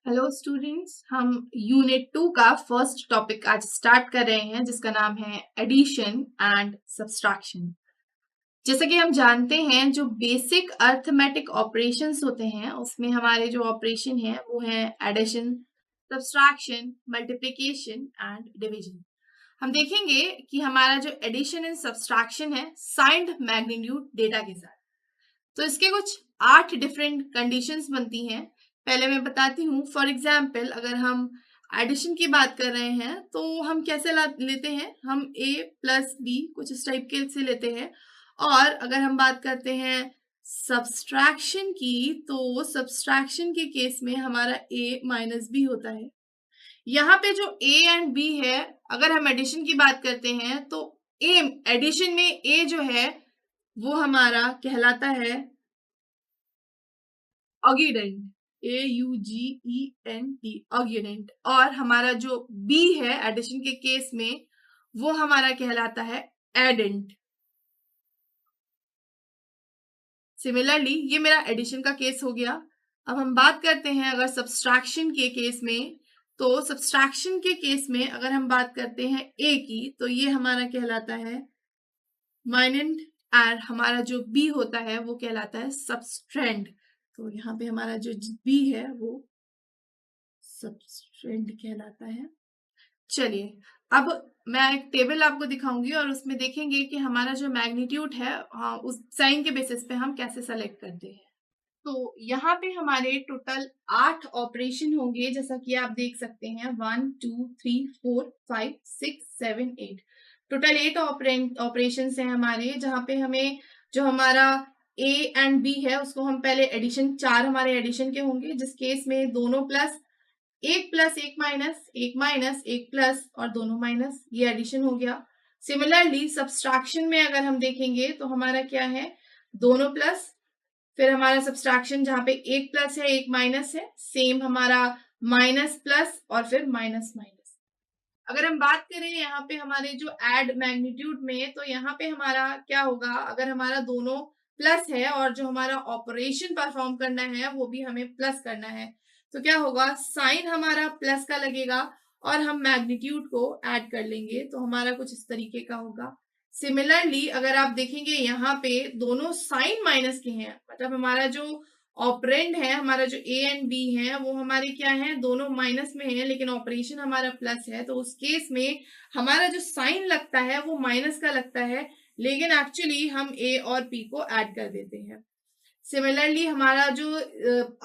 Hello students, हम unit 2 का first topic आज स्टार्ट कर रहे हैं जिसका नाम है एडिशन एंड सब्सट्रैक्शन। जैसे कि हम जानते हैं जो बेसिक अर्थमेटिक ऑपरेशंस होते हैं उसमें हमारे जो ऑपरेशन है वो है addition, subtraction, multiplication and division. हम देखेंगे कि हमारा जो एडिशन एंड सब्सट्रैक्शन है साइंड मैग्नीट्यूड डेटा के साथ, तो इसके कुछ 8 डिफरेंट कंडीशंस बनती हैं। पहले मैं बताती हूँ। फॉर एग्जाम्पल अगर हम एडिशन की बात कर रहे हैं तो हम कैसे लेते हैं, हम a प्लस बी कुछ इस टाइप के से लेते हैं। और अगर हम बात करते हैं सब्सट्रैक्शन की, तो सब्सट्रैक्शन के केस में हमारा a माइनस बी होता है। यहाँ पे जो a एंड b है, अगर हम एडिशन की बात करते हैं तो a एडिशन में a जो है वो हमारा कहलाता है ऑग्यूडेंट, AUGENT, ऑग्यूडेंट। और हमारा जो बी है एडिशन के केस में वो हमारा कहलाता है एडेंट। सिमिलरली ये मेरा एडिशन का केस हो गया। अब हम बात करते हैं अगर सब्सट्रैक्शन के केस में, तो सब्सट्रैक्शन के केस में अगर हम बात करते हैं ए की, तो ये हमारा कहलाता है माइनेंट। और हमारा जो बी होता है वो कहलाता है सबस्ट्रेंड। तो यहाँ पे हमारा जो बी है वो सबस्ट्रेंड कहलाता है। चलिए, अब मैं एक टेबल आपको दिखाऊंगी और उसमें देखेंगे कि हमारा जो मैग्नीट्यूड है, हाँ, उस साइन के बेसिस पे हम कैसे सेलेक्ट करते हैं। तो यहाँ पे हमारे टोटल 8 ऑपरेशन होंगे, जैसा कि आप देख सकते हैं 1 2 3 4 5 6 7 8। टोटल 8 ऑपरेशन है हमारे, जहाँ पे हमें जो हमारा ए एंड बी है उसको हम पहले एडिशन, 4 हमारे एडिशन के होंगे जिस केस में दोनों प्लस, एक प्लस एक माइनस, एक माइनस एक प्लस और दोनों माइनस, ये एडिशन हो गया। सिमिलरली सब्सट्रैक्शन में अगर हम देखेंगे तो हमारा क्या है, दोनों प्लस, फिर हमारा सब्सट्रैक्शन जहां पे एक प्लस है एक माइनस है, सेम हमारा माइनस प्लस और फिर माइनस माइनस। अगर हम बात करें यहाँ पे हमारे जो एड मैग्नीट्यूड में, तो यहाँ पे हमारा क्या होगा, अगर हमारा दोनों प्लस है और जो हमारा ऑपरेशन परफॉर्म करना है वो भी हमें प्लस करना है, तो क्या होगा, साइन हमारा प्लस का लगेगा और हम मैग्नीट्यूड को ऐड कर लेंगे, तो हमारा कुछ इस तरीके का होगा। सिमिलरली अगर आप देखेंगे यहाँ पे दोनों साइन माइनस के हैं, मतलब हमारा जो ऑपरेंड है, हमारा जो ए एंड बी है वो हमारे क्या है, दोनों माइनस में है लेकिन ऑपरेशन हमारा प्लस है, तो उस केस में हमारा जो साइन लगता है वो माइनस का लगता है, लेकिन एक्चुअली हम ए और पी को ऐड कर देते हैं। सिमिलरली हमारा जो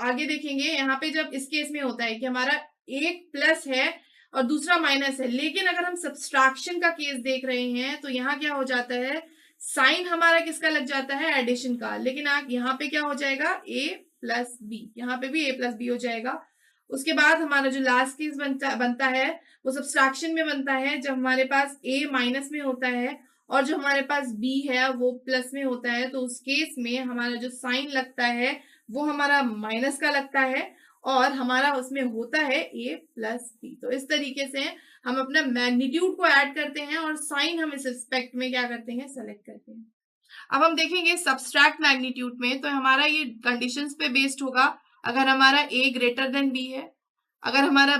आगे देखेंगे यहाँ पे, जब इस केस में होता है कि हमारा एक प्लस है और दूसरा माइनस है, लेकिन अगर हम सब्सट्रैक्शन का केस देख रहे हैं तो यहाँ क्या हो जाता है, साइन हमारा किसका लग जाता है, एडिशन का, लेकिन यहाँ पे क्या हो जाएगा, a प्लस बी, यहाँ पे भी a प्लस बी हो जाएगा। उसके बाद हमारा जो लास्ट केस बनता है वो सब्सट्रैक्शन में बनता है, जब हमारे पास a माइनस में होता है और जो हमारे पास b है वो प्लस में होता है, तो उस केस में हमारा जो साइन लगता है वो हमारा माइनस का लगता है और हमारा उसमें होता है a प्लस बी। तो इस तरीके से हम अपना मैग्नीट्यूड को ऐड करते हैं और साइन हम इस रिस्पेक्ट में क्या करते हैं, सेलेक्ट करते हैं। अब हम देखेंगे सब्सट्रैक्ट मैग्नीट्यूड में, तो हमारा ये कंडीशंस पे बेस्ड होगा। अगर हमारा a ग्रेटर देन b है, अगर हमारा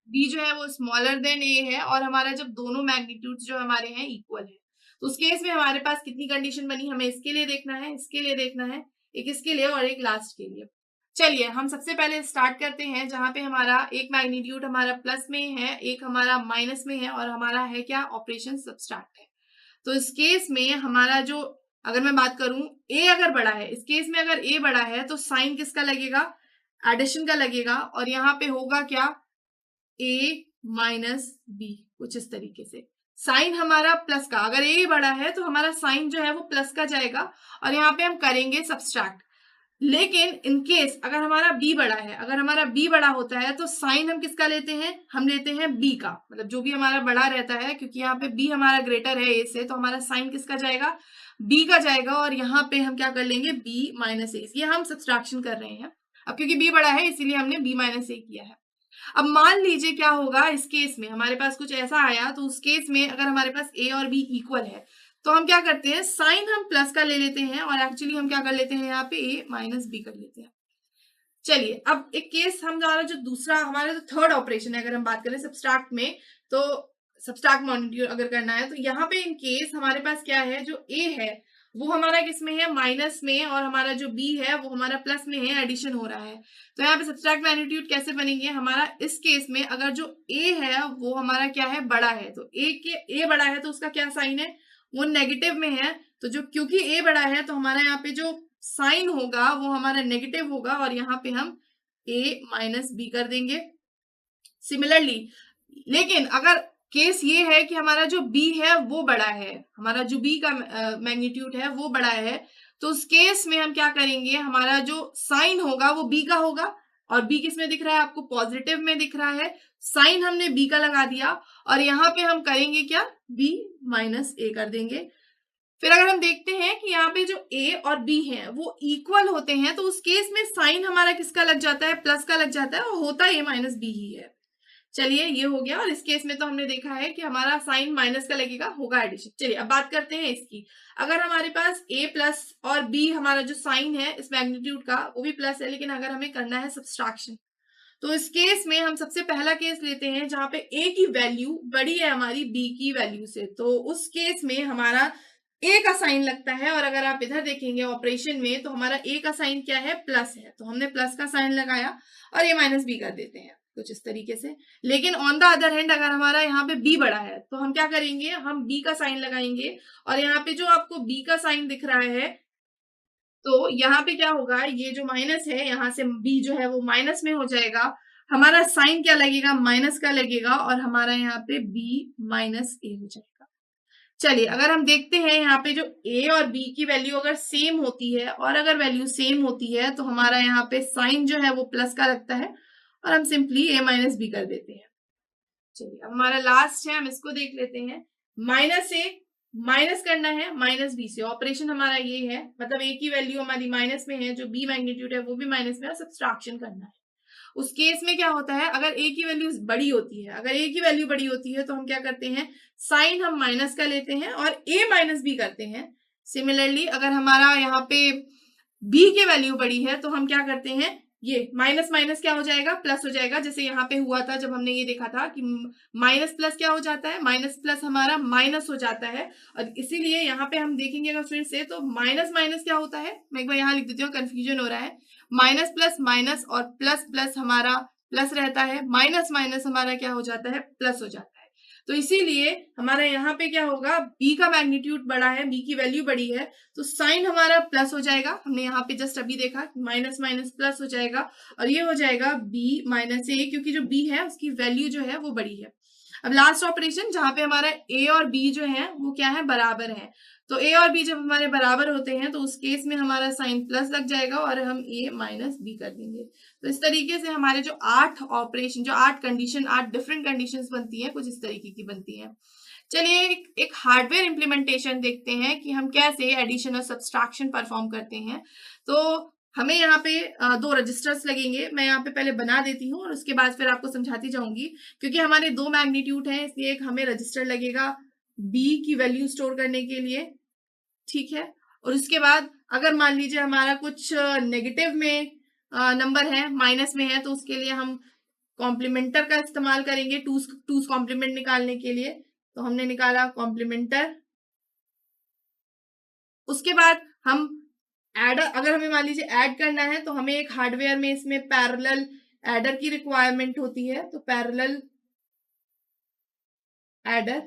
b जो है वो स्मॉलर देन a है और हमारा जब दोनों मैग्नीट्यूड जो हमारे हैं इक्वल है, तो उस केस में हमारे पास कितनी कंडीशन बनी, हमें इसके लिए देखना है, इसके लिए देखना है, एक इसके लिए और एक लास्ट के लिए। चलिए हम सबसे पहले स्टार्ट करते हैं जहां पे हमारा एक मैग्नीट्यूड हमारा प्लस में है, एक हमारा माइनस में है और हमारा है क्या, ऑपरेशन सब्सट्रैक्ट है। तो इस केस में हमारा जो, अगर मैं बात करूं a अगर बड़ा है, इस केस में अगर a बड़ा है तो साइन किसका लगेगा, एडिशन का लगेगा, और यहाँ पे होगा क्या, a माइनस बी, कुछ इस तरीके से। साइन हमारा प्लस का, अगर a बड़ा है तो हमारा साइन जो है वो प्लस का जाएगा और यहाँ पे हम करेंगे सब्सट्रैक्ट। लेकिन इन केस अगर हमारा b बड़ा है, अगर हमारा b बड़ा होता है तो साइन हम किसका लेते हैं, हम लेते हैं b का, मतलब जो भी हमारा बड़ा रहता है, क्योंकि यहाँ पे b हमारा ग्रेटर है a से, तो हमारा साइन किसका जाएगा, b का जाएगा और यहाँ पे हम क्या कर लेंगे, b माइनस a। ये हम सब्सट्रैक्शन कर रहे हैं। अब क्योंकि b बड़ा है इसीलिए हमने b माइनस a किया है। अब मान लीजिए क्या होगा, इस केस में हमारे पास कुछ ऐसा आया, तो उस केस में अगर हमारे पास a और b इक्वल है तो हम क्या करते हैं, साइन हम प्लस का ले लेते हैं और एक्चुअली हम क्या कर लेते हैं, यहाँ पे a माइनस बी कर लेते हैं। चलिए अब एक केस हमारा जो दूसरा हमारा जो थर्ड ऑपरेशन है, अगर हम बात करें सब्सट्रैक्ट में, तो सब्सट्रैक्ट मॉनिट्यूड अगर करना है तो यहाँ पे इन केस हमारे पास क्या है, जो ए है वो हमारा किस में है, माइनस में, और हमारा जो बी है वो हमारा प्लस में है, एडिशन हो रहा है। तो यहाँ पे सब्सट्रैक्ट मैग्नीट्यूड कैसे बनेंगे हमारा, इस केस में अगर जो ए है वो हमारा क्या है, बड़ा है, तो ए बड़ा है तो उसका क्या साइन है, वो नेगेटिव में है। तो जो क्योंकि ए बड़ा है तो हमारा यहाँ पे जो साइन होगा वो हमारा नेगेटिव होगा, और यहाँ पे हम a माइनस बी कर देंगे। सिमिलरली लेकिन अगर केस ये है कि हमारा जो b है वो बड़ा है, हमारा जो b का मैग्नीट्यूड है वो बड़ा है, तो उस केस में हम क्या करेंगे, हमारा जो साइन होगा वो b का होगा, और b किस में दिख रहा है आपको, पॉजिटिव में दिख रहा है, साइन हमने b का लगा दिया, और यहाँ पे हम करेंगे क्या, b माइनस a कर देंगे। फिर अगर हम देखते हैं कि यहाँ पे जो a और b हैं वो इक्वल होते हैं, तो उस केस में साइन हमारा किसका लग जाता है, प्लस का लग जाता है, और होता a माइनस बी ही है। चलिए ये हो गया, और इस केस में तो हमने देखा है कि हमारा साइन माइनस का लगेगा, होगा एडिशन। चलिए अब बात करते हैं इसकी। अगर हमारे पास a प्लस और b हमारा जो साइन है इस मैग्नीट्यूड का वो भी प्लस है, लेकिन अगर हमें करना है सब्सट्रैक्शन, तो इस केस में हम सबसे पहला केस लेते हैं जहां पे a की वैल्यू बड़ी है हमारी b की वैल्यू से, तो उस केस में हमारा a का साइन लगता है, और अगर आप इधर देखेंगे ऑपरेशन में तो हमारा a का साइन क्या है, प्लस है, तो हमने प्लस का साइन लगाया और a माइनस बी कर देते हैं कुछ इस तरीके से। लेकिन ऑन द अदर हैंड अगर हमारा यहाँ पे b बड़ा है तो हम क्या करेंगे, हम b का साइन लगाएंगे, और यहाँ पे जो आपको b का साइन दिख रहा है तो यहाँ पे क्या होगा, ये जो माइनस है यहाँ से b जो है वो माइनस में हो जाएगा, हमारा साइन क्या लगेगा, माइनस का लगेगा, और हमारा यहाँ पे b माइनस a हो जाएगा। चलिए अगर हम देखते हैं यहाँ पे जो a और b की वैल्यू अगर सेम होती है, और अगर वैल्यू सेम होती है तो हमारा यहाँ पे साइन जो है वो प्लस का लगता है, और हम सिंपली a माइनस बी कर देते हैं। चलिए अब हमारा लास्ट है, हम इसको देख लेते हैं। माइनस a माइनस करना है माइनस बी से, ऑपरेशन हमारा ये है, मतलब a की वैल्यू हमारी माइनस में है, जो b मैग्नीट्यूड है वो भी माइनस में है, सब्सट्रैक्शन करना है। उस केस में क्या होता है, अगर a की वैल्यू बड़ी होती है, अगर a की वैल्यू बड़ी होती है तो हम क्या करते हैं, साइन हम माइनस का लेते हैं और a माइनस बी करते हैं। सिमिलरली अगर हमारा यहाँ पे b की वैल्यू बड़ी है तो हम क्या करते हैं, ये माइनस माइनस क्या हो जाएगा, प्लस हो जाएगा, जैसे यहाँ पे हुआ था जब हमने ये देखा था कि माइनस प्लस क्या हो जाता है, माइनस प्लस हमारा माइनस हो जाता है, और इसीलिए यहाँ पे हम देखेंगे अगर फिर से, तो माइनस माइनस क्या होता है, मैं एक बार यहाँ लिख देती हूँ, कंफ्यूजन हो रहा है, माइनस प्लस माइनस और प्लस प्लस हमारा प्लस रहता है, माइनस माइनस हमारा क्या हो जाता है, प्लस हो जाता है। तो इसीलिए हमारा यहाँ पे क्या होगा, b का मैग्नीट्यूड बड़ा है, b की वैल्यू बड़ी है, तो साइन हमारा प्लस हो जाएगा, हमने यहाँ पे जस्ट अभी देखा माइनस माइनस प्लस हो जाएगा, और ये हो जाएगा b माइनस a, क्योंकि जो b है उसकी वैल्यू जो है वो बड़ी है। अब लास्ट ऑपरेशन जहां पे हमारा a और b जो है वो क्या है, बराबर है, तो a और b जब हमारे बराबर होते हैं तो उस केस में हमारा साइन प्लस लग जाएगा और हम a माइनस बी कर देंगे। तो इस तरीके से हमारे जो 8 ऑपरेशन, जो 8 कंडीशन, 8 डिफरेंट कंडीशंस बनती हैं, कुछ इस तरीके की बनती हैं। चलिए एक हार्डवेयर इंप्लीमेंटेशन देखते हैं कि हम कैसे एडिशन और सब्सट्रैक्शन परफॉर्म करते हैं। तो हमें यहाँ पे 2 रजिस्टर्स लगेंगे, मैं यहाँ पे पहले बना देती हूँ और उसके बाद फिर आपको समझाती जाऊंगी, क्योंकि हमारे 2 मैग्नीट्यूड हैं इसलिए एक हमें रजिस्टर लगेगा b की वैल्यू स्टोर करने के लिए, ठीक है। और उसके बाद अगर मान लीजिए हमारा कुछ नेगेटिव में नंबर है, माइनस में है, तो उसके लिए हम कॉम्प्लीमेंटर का इस्तेमाल करेंगे, टूस कॉम्प्लीमेंट निकालने के लिए, तो हमने निकाला कॉम्प्लीमेंटर। उसके बाद हम एडर, अगर हमें मान लीजिए ऐड करना है तो हमें एक हार्डवेयर में इसमें पैरेलल एडर की रिक्वायरमेंट होती है, तो पैरेलल एडर,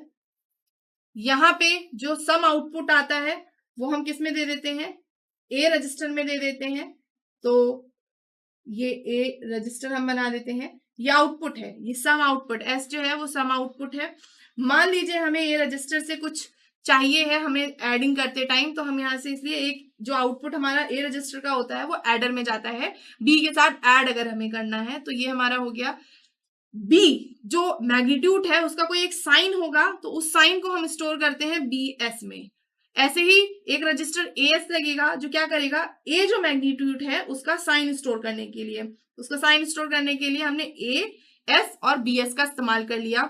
यहाँ पे जो सम आउटपुट आता है वो हम किस में दे देते हैं, ए रजिस्टर में दे देते हैं, तो ये ए रजिस्टर हम बना देते हैं, ये आउटपुट है, ये सम आउटपुट, एस जो है वो सम आउटपुट है। मान लीजिए हमें ए रजिस्टर से कुछ चाहिए है हमें एडिंग करते टाइम, तो हम यहाँ से इसलिए एक जो आउटपुट हमारा ए रजिस्टर का होता है वो एडर में जाता है, बी के साथ ऐड अगर हमें करना है, तो ये हमारा हो गया बी, जो मैग्नीट्यूड है उसका कोई एक साइन होगा तो उस साइन को हम स्टोर करते हैं बी एस में। ऐसे ही एक रजिस्टर ए एस लगेगा जो क्या करेगा, ए जो मैग्नीट्यूड है उसका साइन स्टोर करने के लिए, उसका साइन स्टोर करने के लिए हमने ए एस और बी एस का इस्तेमाल कर लिया।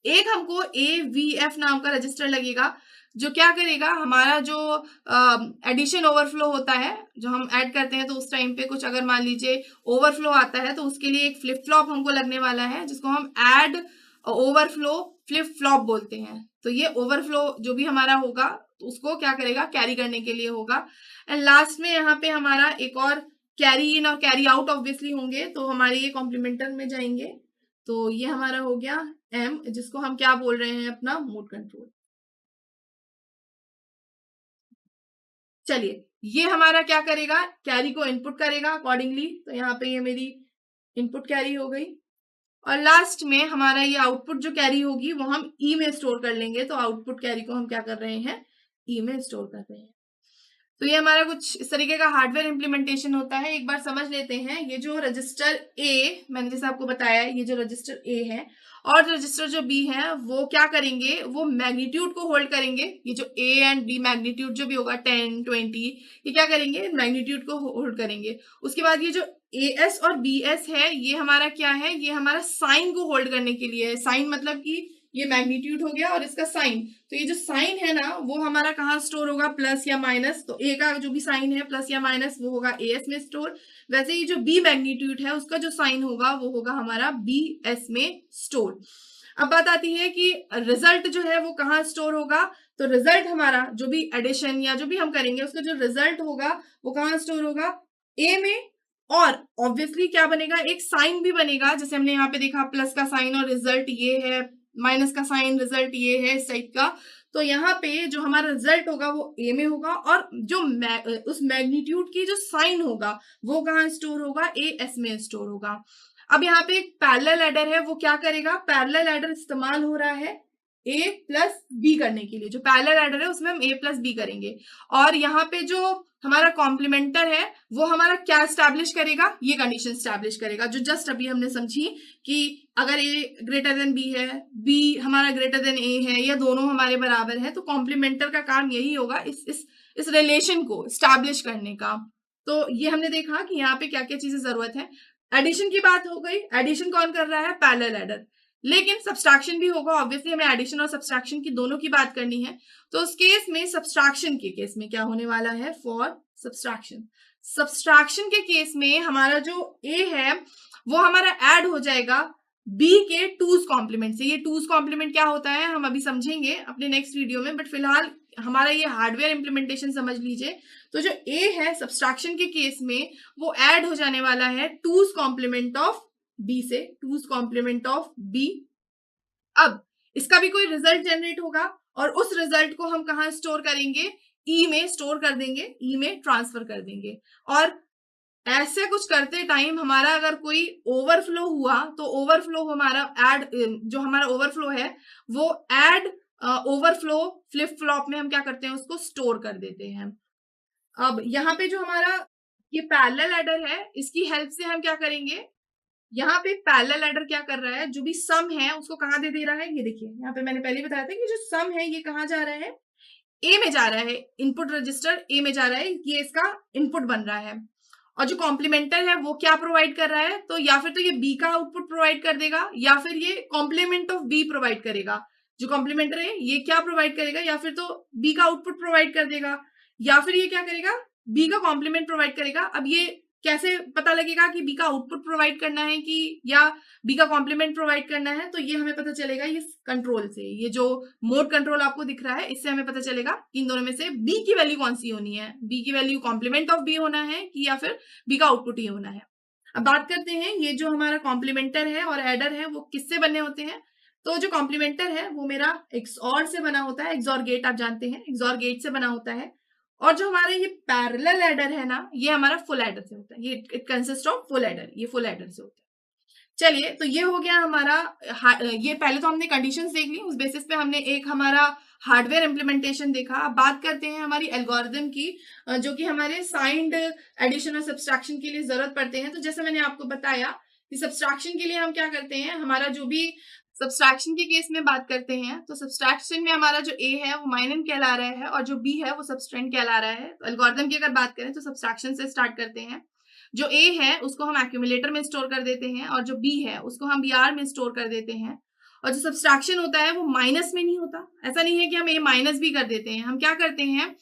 एक हमको ए वी एफ नाम का रजिस्टर लगेगा जो क्या करेगा, हमारा जो एडिशन ओवरफ्लो होता है, जो हम ऐड करते हैं तो उस टाइम पे कुछ अगर मान लीजिए ओवरफ्लो आता है तो उसके लिए एक फ्लिप फ्लॉप हमको लगने वाला है, जिसको हम ऐड ओवरफ्लो फ्लिप फ्लॉप बोलते हैं। तो ये ओवरफ्लो जो भी हमारा होगा तो उसको क्या करेगा, कैरी करने के लिए होगा। एंड लास्ट में यहाँ पे हमारा एक और कैरी इन और कैरी आउट ऑब्वियसली होंगे, तो हमारे ये कॉम्प्लीमेंटर में जाएंगे। तो ये हमारा हो गया एम, जिसको हम क्या बोल रहे हैं, अपना मोड कंट्रोल। चलिए, ये हमारा क्या करेगा, कैरी को इनपुट करेगा अकॉर्डिंगली। तो यहाँ पे ये मेरी इनपुट कैरी हो गई, और लास्ट में हमारा ये आउटपुट जो कैरी होगी वो हम ई में स्टोर कर लेंगे। तो आउटपुट कैरी को हम क्या कर रहे हैं, ई में स्टोर कर रहे हैं। तो ये हमारा कुछ इस तरीके का हार्डवेयर इंप्लीमेंटेशन होता है। एक बार समझ लेते हैं, ये जो रजिस्टर ए, मैंने जैसे आपको बताया, ये जो रजिस्टर ए है और रजिस्टर जो बी है वो क्या करेंगे, वो मैग्नीट्यूड को होल्ड करेंगे। ये जो ए एंड बी मैग्नीट्यूड जो भी होगा 10, 20, ये क्या करेंगे, मैग्नीट्यूड को होल्ड करेंगे। उसके बाद ये जो ए एस और बी एस है, ये हमारा क्या है, ये हमारा साइन को होल्ड करने के लिए है। साइन मतलब कि ये मैग्नीट्यूड हो गया और इसका साइन, तो ये जो साइन है ना वो हमारा कहाँ स्टोर होगा, प्लस या माइनस। तो ए का जो भी साइन है प्लस या माइनस वो होगा ए एस में स्टोर। वैसे ही जो बी मैग्नीट्यूड है उसका जो साइन होगा वो होगा हमारा बी एस में स्टोर। अब बात आती है कि रिजल्ट जो है वो कहाँ स्टोर होगा। तो रिजल्ट हमारा जो भी एडिशन या जो भी हम करेंगे उसका जो रिजल्ट होगा वो कहाँ स्टोर होगा, ए में। और ऑब्वियसली क्या बनेगा, एक साइन भी बनेगा, जैसे हमने यहाँ पे देखा प्लस का साइन और रिजल्ट ये है, माइनस का साइन रिजल्ट ये है, इस टाइप का। तो यहाँ पे जो हमारा रिजल्ट होगा वो ए में होगा, और जो उस मैग्नीट्यूड की जो साइन होगा वो कहाँ स्टोर होगा, ए एस में स्टोर होगा। अब यहाँ पे एक पैरेलल एडर है, वो क्या करेगा, पैरेलल एडर इस्तेमाल हो रहा है ए प्लस बी करने के लिए। जो पैरेलल एडर है उसमें हम ए प्लस बी करेंगे, और यहाँ पे जो हमारा कॉम्प्लीमेंटर है वो हमारा क्या स्टैब्लिश करेगा, ये कंडीशन स्टैब्लिश करेगा जो जस्ट अभी हमने समझी कि अगर ए ग्रेटर देन बी है, बी हमारा ग्रेटर देन ए है, या दोनों हमारे बराबर है, तो कॉम्प्लीमेंटर का काम यही होगा, इस रिलेशन को स्टैब्लिश करने का। तो ये हमने देखा कि यहाँ पे क्या क्या चीजें जरूरत है। एडिशन की बात हो गई, एडिशन कौन कर रहा है, पैरेलल एडर। लेकिन सब्सट्रैक्शन भी होगा, ऑब्वियसली हमें एडिशन और सब्सट्रैक्शन की दोनों की बात करनी है। तो उस केस में, सब्सट्रैक्शन के केस में क्या होने वाला है, फॉर सब्सट्रैक्शन, सब्सट्रैक्शन के केस में हमारा जो ए है वो हमारा ऐड हो जाएगा बी के टूज कॉम्प्लीमेंट से। ये टूज कॉम्प्लीमेंट क्या होता है हम अभी समझेंगे अपने नेक्स्ट वीडियो में, बट फिलहाल हमारा ये हार्डवेयर इंप्लीमेंटेशन समझ लीजिए। तो जो ए है सब्सट्रैक्शन के केस में वो ऐड हो जाने वाला है टूज कॉम्प्लीमेंट ऑफ बी से, टूज कॉम्प्लीमेंट ऑफ बी। अब इसका भी कोई रिजल्ट जनरेट होगा, और उस रिजल्ट को हम कहाँ स्टोर करेंगे, ई में स्टोर कर देंगे, ई में ट्रांसफर कर देंगे। और ऐसे कुछ करते टाइम हमारा अगर कोई ओवरफ्लो हुआ तो ओवरफ्लो हमारा ऐड, जो हमारा ओवरफ्लो है वो ऐड ओवरफ्लो फ्लिप फ्लॉप में हम क्या करते हैं, उसको स्टोर कर देते हैं। अब यहाँ पे जो हमारा ये पैरेलल एडर है, इसकी हेल्प से हम क्या करेंगे, यहाँ पे पैरेलल एडर क्या कर रहा है, जो भी सम है उसको कहाँ दे दे रहा है, ये देखिए यहाँ पे मैंने पहले बताया था कि जो सम है ये कहाँ जा रहा है, ए में जा रहा है। इनपुट रजिस्टर ए में जा रहा है, ये इसका इनपुट बन रहा है। और जो कॉम्प्लीमेंटर है वो क्या प्रोवाइड कर रहा है, तो या फिर तो ये बी का आउटपुट प्रोवाइड कर देगा, या फिर ये कॉम्प्लीमेंट ऑफ बी प्रोवाइड करेगा। जो कॉम्प्लीमेंटर है ये क्या प्रोवाइड करेगा, या फिर तो बी का आउटपुट प्रोवाइड कर देगा, या फिर ये क्या करेगा, बी का कॉम्प्लीमेंट प्रोवाइड करेगा। अब ये कैसे पता लगेगा कि बी का आउटपुट प्रोवाइड करना है कि या बी का कॉम्प्लीमेंट प्रोवाइड करना है, तो ये हमें पता चलेगा ये कंट्रोल से, ये जो मोड कंट्रोल आपको दिख रहा है इससे हमें पता चलेगा इन दोनों में से बी की वैल्यू कौन सी होनी है, बी की वैल्यू कॉम्प्लीमेंट ऑफ बी होना है कि या फिर बी का आउटपुट ही होना है। अब बात करते हैं ये जो हमारा कॉम्प्लीमेंटर है और एडर है वो किससे बने होते हैं। तो जो कॉम्प्लीमेंटर है वो मेरा एक्सऑर से बना होता है, एक्सऑर गेट आप जानते हैं, एक्सऑर गेट से बना होता है। और जो हमारा ये पैरेलल एडर है ना, ये हमारा फुल एडर से होता है, ये it consist of full adder, ये फुल एडर से होता है। चलिए, तो ये हो गया हमारा, ये पहले तो हमने कंडीशंस देख ली, उस बेसिस पे हमने एक हमारा हार्डवेयर इम्प्लीमेंटेशन देखा। अब बात करते हैं हमारी एल्गोरिथम की, जो कि हमारे साइंड एडिशन और सब्सट्रैक्शन के लिए जरूरत पड़ते हैं। तो जैसे मैंने आपको बताया कि सब्सट्रैक्शन के लिए हम क्या करते हैं, हमारा जो भी सब्सट्रैक्शन के केस में बात करते हैं तो सब्सट्रैक्शन में हमारा जो ए है वो माइनम कहला रहा है और जो बी है वो सबस्ट्रेंड कहला रहा है। तो एल्गोरिथम की अगर बात करें तो सब्सट्रैक्शन से स्टार्ट करते हैं। जो ए है उसको हम एक्यूमुलेटर में स्टोर कर देते हैं, और जो बी है उसको हम बीआर में स्टोर कर देते हैं। और जो सब्सट्रैक्शन होता है वो माइनस में नहीं होता। ऐसा नहीं है कि हम a माइनस भी कर देते हैं। हम क्या करते हैं,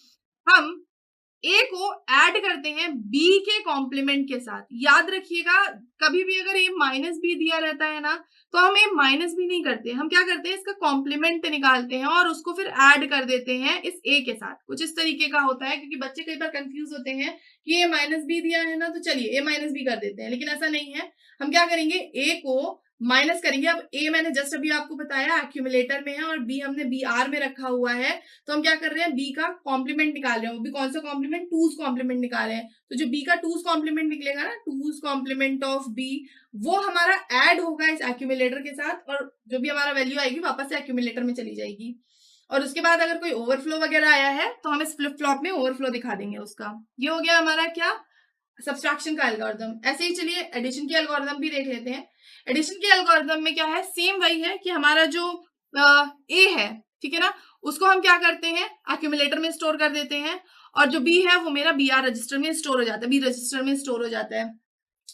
हम a को ऐड करते हैं b के कॉम्प्लीमेंट के साथ। याद रखिएगा, कभी भी अगर a माइनस b दिया रहता है ना, तो हम a माइनस भी नहीं करते, हम क्या करते हैं, इसका कॉम्प्लीमेंट निकालते हैं और उसको फिर ऐड कर देते हैं इस a के साथ। कुछ इस तरीके का होता है, क्योंकि बच्चे कई बार कंफ्यूज होते हैं कि a माइनस b दिया है ना, तो चलिए a माइनस b कर देते हैं, लेकिन ऐसा नहीं है। हम क्या करेंगे, a को माइनस करेंगे। अब a मैंने जस्ट अभी आपको बताया एक्यूमुलेटर में है और b हमने br में रखा हुआ है, तो हम क्या कर रहे हैं, b का कॉम्प्लीमेंट निकाल रहे हैं। वो भी कौन सा कॉम्प्लीमेंट, टूज कॉम्प्लीमेंट निकाल रहे हैं। तो जो b का टूज कॉम्प्लीमेंट निकलेगा ना, टूज कॉम्प्लीमेंट ऑफ b, वो हमारा ऐड होगा इस एक्यूमुलेटर के साथ, और जो भी हमारा वैल्यू आएगी वापस से एक्यूमुलेटर में चली जाएगी। और उसके बाद अगर कोई ओवरफ्लो वगैरह आया है तो हम इस फ्लिप फ्लॉप में ओवरफ्लो दिखा देंगे उसका। ये हो गया हमारा क्या, सब्सट्रैक्शन का एल्गोरिथम। ऐसे ही चलिए एडिशन के एल्गोरिथम भी देख लेते हैं। एडिशन के एल्गोरिथम में क्या है, सेम वही है कि हमारा जो ए है, ठीक है ना, उसको हम क्या करते हैं, एक्यूमुलेटर में स्टोर कर देते हैं, और जो बी है वो मेरा बी आर रजिस्टर में स्टोर हो जाता है, बी रजिस्टर में स्टोर हो जाता है।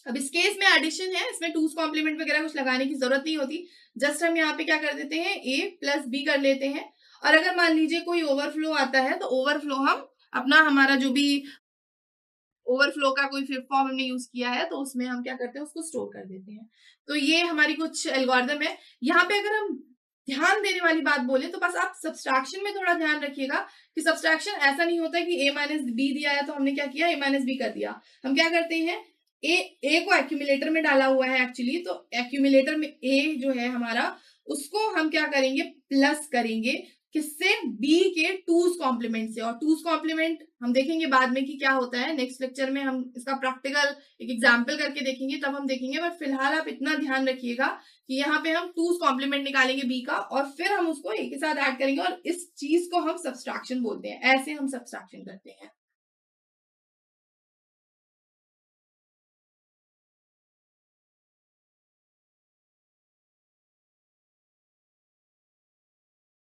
अब इस केस में एडिशन है, इसमें टूज कॉम्प्लीमेंट वगैरह कुछ लगाने की जरूरत नहीं होती। जस्ट हम यहाँ पे क्या कर देते हैं, ए प्लस बी कर लेते हैं। और अगर मान लीजिए कोई ओवरफ्लो आता है, तो ओवरफ्लो हम अपना, हमारा जो भी ओवरफ्लो का कोई फ्लिप फॉर्म हमने यूज किया है, तो उसमें हम क्या करते हैं, उसको स्टोर कर देते हैं। तो ये हमारी कुछ एल्गोरिदम है। यहाँ पे अगर हम ध्यान देने वाली बात बोले, तो बस आप सब्सट्रैक्शन में थोड़ा ध्यान रखिएगा कि सब्सट्रैक्शन ऐसा नहीं होता कि a माइनस बी दिया है तो हमने क्या किया, a माइनस बी कर दिया। हम क्या करते हैं, ए को एक्यूमुलेटर में डाला हुआ है एक्चुअली, तो एक्यूमुलेटर में a जो है हमारा, उसको हम क्या करेंगे, प्लस करेंगे, किससे, बी के टूज कॉम्प्लीमेंट से। और टूज कॉम्प्लीमेंट हम देखेंगे बाद में कि क्या होता है, नेक्स्ट लेक्चर में हम इसका प्रैक्टिकल एक एग्जांपल करके देखेंगे, तब हम देखेंगे। बट फिलहाल आप इतना ध्यान रखिएगा कि यहाँ पे हम टूज कॉम्प्लीमेंट निकालेंगे बी का, और फिर हम उसको ए के साथ ऐड करेंगे, और इस चीज को हम सब्सट्रैक्शन बोलते हैं। ऐसे हम सब्सट्रैक्शन करते हैं।